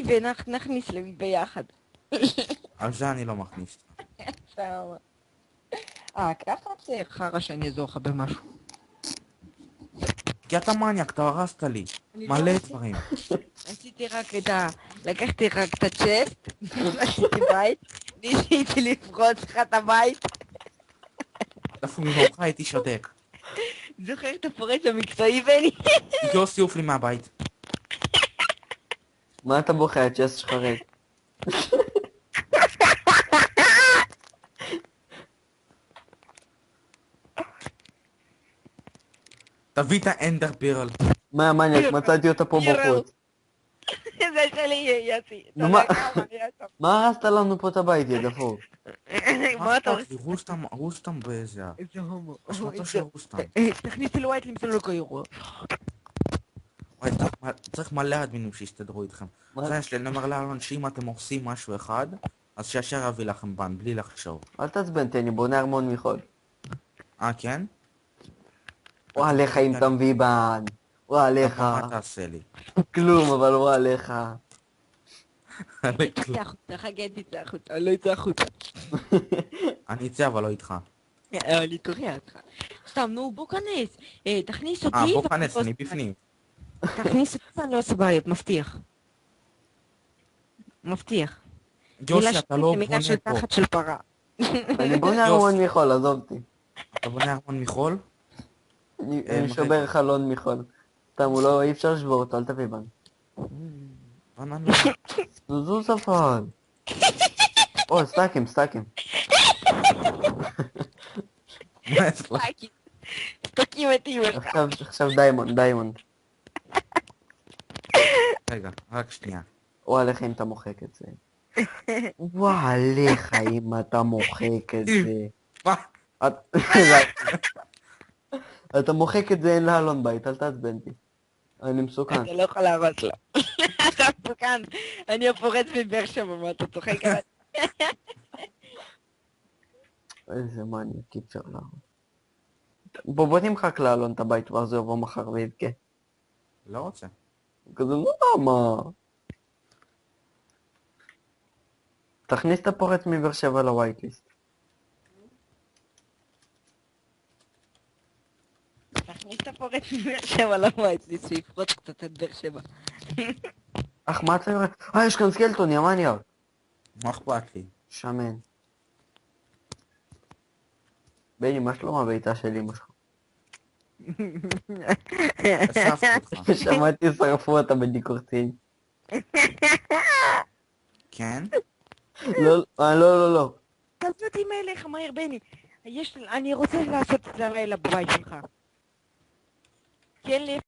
ונכניס ביחד. על זה אני לא מכניס. סבבה. ככה זה חרא שאני אעזור לך במשהו. כי אתה מניאק, אתה הרסת לי. אני מלא לא רוצה. דברים. עשיתי רק לקחתי רק את הצ'סט, נכנסתי בית, ניסיתי לפרוץ לך את הבית. דווקא ממך הייתי שותק. זוכר את הפורץ המקצועי בני? יוסי עוף לי מהבית. מה אתה בוכה? הצ'סט שלך ריק. תביא את האנדר פירל. מה המניאק? מצאתי אותה פה בחוץ. זה שלי, יוסי. נו, מה הרסת לנו פה את הבית, יא דפוק? מה אתה עושה? רוסטם באיזה... איזה הומו. אשמתו של רוסטם. תכניסי לו ווייט למצוא לו כאירוע. וואי, צריך מלא אדמינים שיסתדרו איתכם. זה יש לי, אני אומר לאלון שאם אתם עושים משהו אחד, אז שישר יביא לכם בן, בלי לחשוב. אל תעצבן אותי, אני בונה ארמון מחול. כן? וואה עליך אם אתה מביא בן. וואה עליך. מה תעשה לי? כלום, אבל וואה עליך. תצא החוצה, חגי תצא החוצה, אני לא אצא החוצה. אני אצא אבל לא איתך. אני קורא אותך. סתם, נו, בוא כנס. תכניס אותי. בוא כנס, אני בפנים. תכניס אותי, אני לא עושה בעיות, מבטיח. מבטיח. יוסי, אתה לא מילה בונה של פה. תחת של פרה. אני בונה ארמון מחול, עזוב אותי. אתה בונה ארמון מחול? אני שובר חלון מחול. סתם, הוא לא, אי אפשר לשבור אותו, אל תביא בן. בנן זוזו שפן. או, סטאקים. מה יש לך? תקים את אמא שלך. עכשיו דיימונד. רגע, רק שנייה. או עליך אם אתה מוחק את זה. וואו עליך אם אתה מוחק את זה. מה? אתה מוחק את זה, אין לאלון בית, אל תעצבן אותי. אני מסוכן. אתה לא יכול להרוס לו. אתה מסוכן. אני הפורץ מבאר שבע, מה אתה צוחק עליי? איזה מניאק, אי אפשר להרוס. בוא נמחק לאלון את הבית ואז הוא יבוא מחר ויבכה. לא רוצה. כזה למה? תכניס את הפורץ מבאר שבע לווייטליסט. תכניס את הפורץ מבאר שבע לווייטליסט שיפרוץ קצת את באר שבע. אך מה אתה יורד? יש כאן סקלטון, יא מניאק. מה אכפת לי? שמן. בני, מה שלום הביתה של אמא שלך? אספתי אותך. שמעתי שרפו אותה בדיקורצין. כן? לא. תעשו אותי אליך מהר בני. אני רוצה לעשות את זה הלילה בבית שלך. כן לי